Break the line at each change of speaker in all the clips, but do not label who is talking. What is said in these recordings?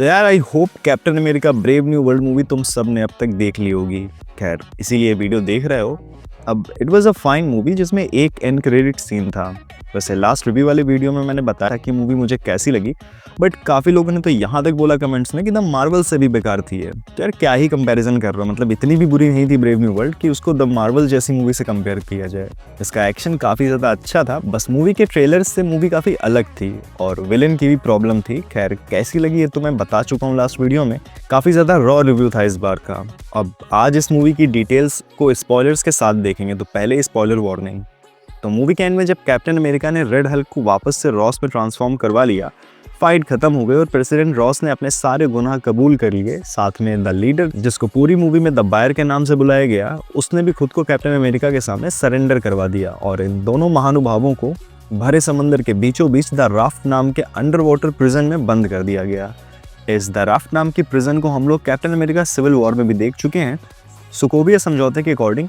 तो यार I hope captain America brave new world movie तुम सब ने अब तक देख ली होगी। खैर इसीलिए वीडियो देख रहे हो। अब it was a fine movie जिसमें एक एंड क्रेडिट सीन था। वैसे लास्ट रिव्यू वाले वीडियो में मैंने बताया कि मूवी मुझे कैसी लगी, बट काफ़ी लोगों ने तो यहाँ तक बोला कमेंट्स में कि द मार्वल से भी बेकार थी है। तो यार क्या ही कंपैरिजन कर रहा हूँ, मतलब इतनी भी बुरी नहीं थी ब्रेव न्यू वर्ल्ड कि उसको द मार्वल जैसी मूवी से कंपेयर किया जाए। इसका एक्शन काफ़ी ज़्यादा अच्छा था, बस मूवी के ट्रेलर से मूवी काफ़ी अलग थी और विलेन की भी प्रॉब्लम थी। खैर कैसी लगी ये तो मैं बता चुका हूँ लास्ट वीडियो में। काफ़ी ज़्यादा रॉ रिव्यू था इस बार का। अब आज इस मूवी की डिटेल्स को स्पॉयलर्स के साथ देखेंगे, तो पहले स्पॉयलर वार्निंग। तो मूवी के एंड में जब कैप्टन अमेरिका ने रेड हल्क को वापस से रॉस में ट्रांसफॉर्म करवा लिया, फाइट खत्म हो गई और प्रेसिडेंट रॉस ने अपने सारे गुनाह कबूल कर लिए। साथ में द लीडर, जिसको पूरी मूवी में द बायर के नाम से बुलाया गया, उसने भी खुद को कैप्टन अमेरिका के सामने सरेंडर करवा दिया और इन दोनों महानुभावों को भरे समंदर के बीचों बीच द राफ्ट नाम के अंडर वाटर प्रिजन में बंद कर दिया गया। इस द राफ्ट नाम की प्रिजन को हम लोग कैप्टन अमेरिका सिविल वॉर में भी देख चुके हैं। सोकोविया समझौते के अकॉर्डिंग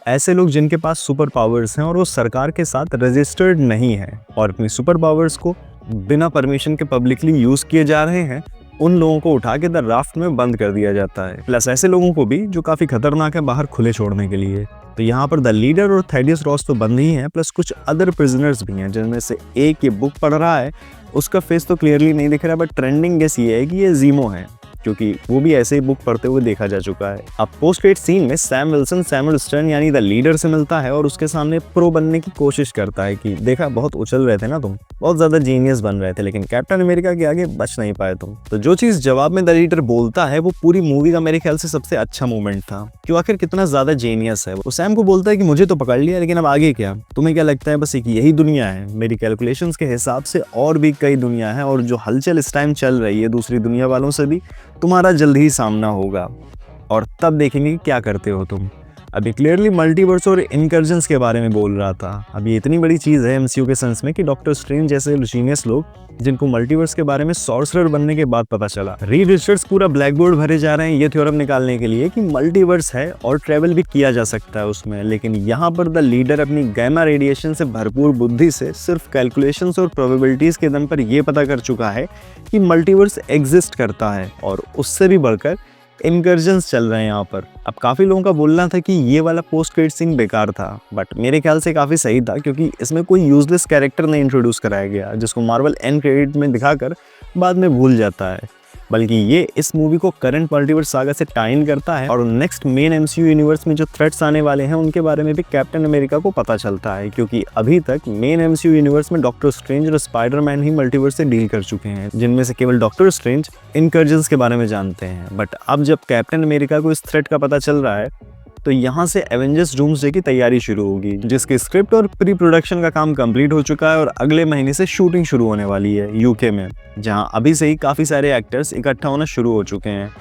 ऐसे लोग जिनके पास सुपर पावर्स हैं और वो सरकार के साथ रजिस्टर्ड नहीं है और अपनी सुपर पावर्स को बिना परमिशन के पब्लिकली यूज किए जा रहे हैं, उन लोगों को उठा के द राफ्ट में बंद कर दिया जाता है। प्लस ऐसे लोगों को भी जो काफी खतरनाक है बाहर खुले छोड़ने के लिए। तो यहाँ पर द लीडर और थैडियस रॉस तो बंद ही हैं, प्लस कुछ अदर प्रिजनर्स भी हैं, जिनमें से एक ये बुक पढ़ रहा है। उसका फेस तो क्लियरली नहीं दिख रहा, बट ट्रेंडिंग गेस ये है कि ये जीमो है, क्योंकि वो भी ऐसे ही बुक पढ़ते हुए देखा जा चुका है। अब पोस्ट क्रेडिट सीन में सैम विल्सन सैमुअल स्टर्न यानी द लीडर से मिलता है और उसके सामने प्रो बनने की कोशिश करता है कि देखा बहुत उछल रहे थे ना तुम, बहुत ज्यादा जीनियस बन रहे थे, लेकिन कैप्टन अमेरिका के आगे बच नहीं पाए तुम। तो जो चीज जवाब में द लीडर बोलता है वो पूरी मूवी का मेरे ख्याल से सबसे अच्छा मोमेंट था कि आखिर कितना ज्यादा जीनियस है। वो सैम को बोलता है कि मुझे तो पकड़ लिया, लेकिन अब आगे क्या, तुम्हें क्या लगता है बस एक यही दुनिया है? मेरी कैलकुलेशंस के हिसाब से और भी कई दुनिया है, और जो हलचल इस टाइम चल रही है दूसरी दुनिया वालों से भी तुम्हारा जल्द ही सामना होगा और तब देखेंगे कि क्या करते हो तुम। अभी क्लियरली मल्टीवर्स और इनकर्जन्स के बारे में बोल रहा था। अभी इतनी बड़ी चीज़ है एमसीयू के सेंस में कि डॉक्टर स्ट्रेंज जैसे जीनियस लोग, जिनको मल्टीवर्स के बारे में सॉर्सरर बनने के बाद पता चला, रीड रिचर्ड्स पूरा ब्लैक बोर्ड भरे जा रहे हैं ये थ्योरम निकालने के लिए कि मल्टीवर्स है और ट्रेवल भी किया जा सकता है उसमें। लेकिन यहाँ पर द लीडर अपनी गैमा रेडिएशन से भरपूर बुद्धि से सिर्फ कैलकुलेशंस और प्रोबेबिलिटीज के दम पर यह पता कर चुका है कि मल्टीवर्स एग्जिस्ट करता है, और उससे भी बढ़कर इनकर्जन्स चल रहे हैं यहाँ पर। अब काफ़ी लोगों का बोलना था कि ये वाला पोस्ट क्रेडिट सीन बेकार था, बट मेरे ख्याल से काफ़ी सही था, क्योंकि इसमें कोई यूजलेस कैरेक्टर नहीं इंट्रोड्यूस कराया गया जिसको मार्वल एंड क्रेडिट में दिखाकर बाद में भूल जाता है, बल्कि ये इस मूवी को करंट मल्टीवर्स सागा से टाई इन करता है और नेक्स्ट मेन एमसीयू यूनिवर्स में जो थ्रेट्स आने वाले हैं उनके बारे में भी कैप्टन अमेरिका को पता चलता है, क्योंकि अभी तक मेन एमसीयू यूनिवर्स में डॉक्टर स्ट्रेंज और स्पाइडरमैन ही मल्टीवर्स से डील कर चुके हैं, जिनमें से केवल डॉक्टर स्ट्रेंज इनकर्जन्स के बारे में जानते हैं। बट अब जब कैप्टन अमेरिका को इस थ्रेट का पता चल रहा है, तो यहाँ से एवेंजर्स डूम्सडे की तैयारी शुरू होगी, जिसके स्क्रिप्ट और प्री प्रोडक्शन का काम कंप्लीट हो चुका है और अगले महीने से शूटिंग शुरू होने वाली है यूके में, जहाँ अभी से ही काफ़ी सारे एक्टर्स इकट्ठा होना शुरू हो चुके हैं।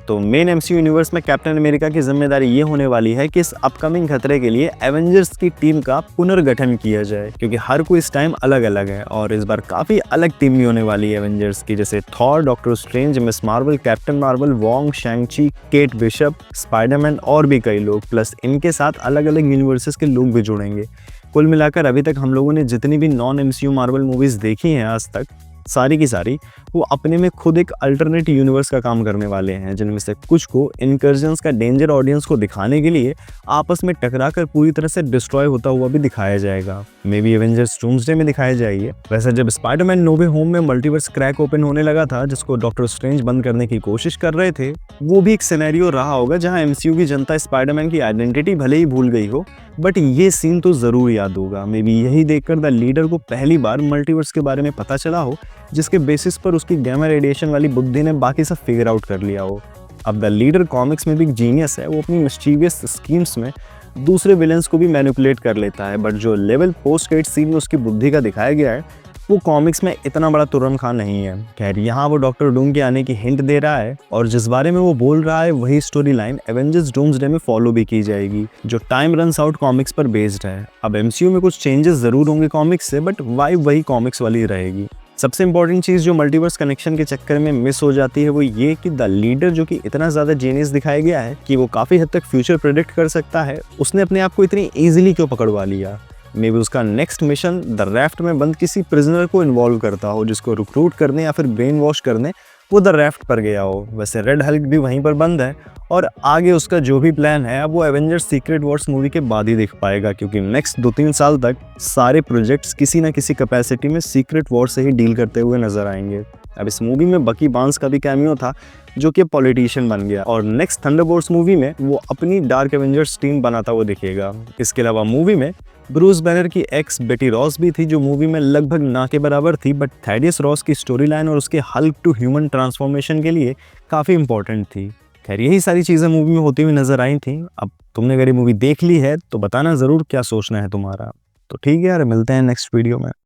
तो मेन एमसीयू यूनिवर्स में कैप्टन अमेरिका की जिम्मेदारी ये होने वाली है कि इस अपकमिंग खतरे के लिए एवेंजर्स की टीम का पुनर्गठन किया जाए, क्योंकि हर कोई इस टाइम अलग अलग है और इस बार काफ़ी अलग टीम भी होने वाली है एवेंजर्स की, जैसे Thor, doctor strange, miss Marvel, captain Marvel, Wong, शैंग-ची, Kate Bishop, Spiderman और भी कई लोग, प्लस इनके साथ अलग अलग यूनिवर्सेस के लोग भी जुड़ेंगे। कुल मिलाकर अभी तक हम लोगों ने जितनी भी नॉन एमसीयू मार्वल मूवीज़ देखी हैं आज तक, सारी की सारी वो अपने में खुद एक अल्टरनेट यूनिवर्स का काम करने वाले हैं, जिनमें से कुछ को इनकर्जन्स का डेंजर ऑडियंस को दिखाने के लिए आपस में टकराकर पूरी तरह से डिस्ट्रॉय होता हुआ भी दिखाया जाएगा। मे बी एवेंजर्स डूम्सडे में दिखाया जाएगा। वैसे जब स्पाइडरमैन नो वे होम में मल्टीवर्स क्रैक ओपन होने लगा था, जिसको डॉक्टर स्ट्रेंज बंद करने की कोशिश कर रहे थे, वो भी एक सिनेरियो रहा होगा जहाँ एमसीयू की जनता स्पाइडरमैन की आइडेंटिटी भले ही भूल गई हो, बट ये सीन तो जरूर याद होगा। मे बी यही देखकर द लीडर को पहली बार मल्टीवर्स के बारे में पता चला हो, जिसके बेसिस पर उसकी गैमा रेडिएशन वाली बुद्धि ने बाकी सब फिगर आउट कर लिया हो। अब द लीडर कॉमिक्स में भी एक जीनियस है, वो अपनी मिस्टीवियस स्कीम्स में दूसरे विलेंस को भी मैनिपुलेट कर लेता है, बट जो लेवल पोस्ट क्रेडिट सीन में उसकी बुद्धि का दिखाया गया है वो कॉमिक्स में इतना बड़ा तुरंत खां नहीं है। खैर यहाँ वो डॉक्टर डूम के आने की हिंट दे रहा है और जिस बारे में वो बोल रहा है वही स्टोरी लाइन एवेंजर्स डूम्सडे में फॉलो भी की जाएगी, जो टाइम रन्स आउट कॉमिक्स पर बेस्ड है। अब एमसीयू में कुछ चेंजेस जरूर होंगे कॉमिक्स से, बट वाइब वही कॉमिक्स वाली रहेगी। सबसे इंपॉर्टेंट चीज़ जो मल्टीवर्स कनेक्शन के चक्कर में मिस हो जाती है वो ये कि द लीडर, जो कि इतना ज़्यादा जीनियस दिखाया गया है कि वो काफ़ी हद तक फ्यूचर प्रेडिक्ट कर सकता है, उसने अपने आप को इतनी ईजिली क्यों पकड़वा लिया। मे बी उसका नेक्स्ट मिशन द राफ्ट में बंद किसी प्रिजनर को इन्वॉल्व करता हो, जिसको रिक्रूट करने या फिर ब्रेन वॉश करने वो द राफ्ट पर गया हो। वैसे रेड हल्क भी वहीं पर बंद है और आगे उसका जो भी प्लान है अब वो एवेंजर्स सीक्रेट वॉर्स मूवी के बाद ही दिख पाएगा, क्योंकि नेक्स्ट 2-3 साल तक सारे प्रोजेक्ट्स किसी ना किसी कैपेसिटी में सीक्रेट वॉर से ही डील करते हुए नजर आएंगे। अब इस मूवी में बकी बार्न्स का भी कैमियो था जो कि पॉलिटिशियन बन गया, और नेक्स्ट थंडरबोल्ट्स मूवी में वो अपनी डार्क एवेंजर्स टीम बनाता हुआ दिखेगा। इसके अलावा मूवी में ब्रूस बैनर की एक्स बेटी रॉस भी थी जो मूवी में लगभग ना के बराबर थी, बट थैडियस रॉस की स्टोरी लाइन और उसके हल्क टू ह्यूमन ट्रांसफॉर्मेशन के लिए काफ़ी इंपॉर्टेंट थी। खैर यही सारी चीज़ें मूवी में होती हुई नजर आई थी। अब तुमने अगर ये मूवी देख ली है तो बताना ज़रूर क्या सोचना है तुम्हारा। तो ठीक है यार, मिलते हैं नेक्स्ट वीडियो में।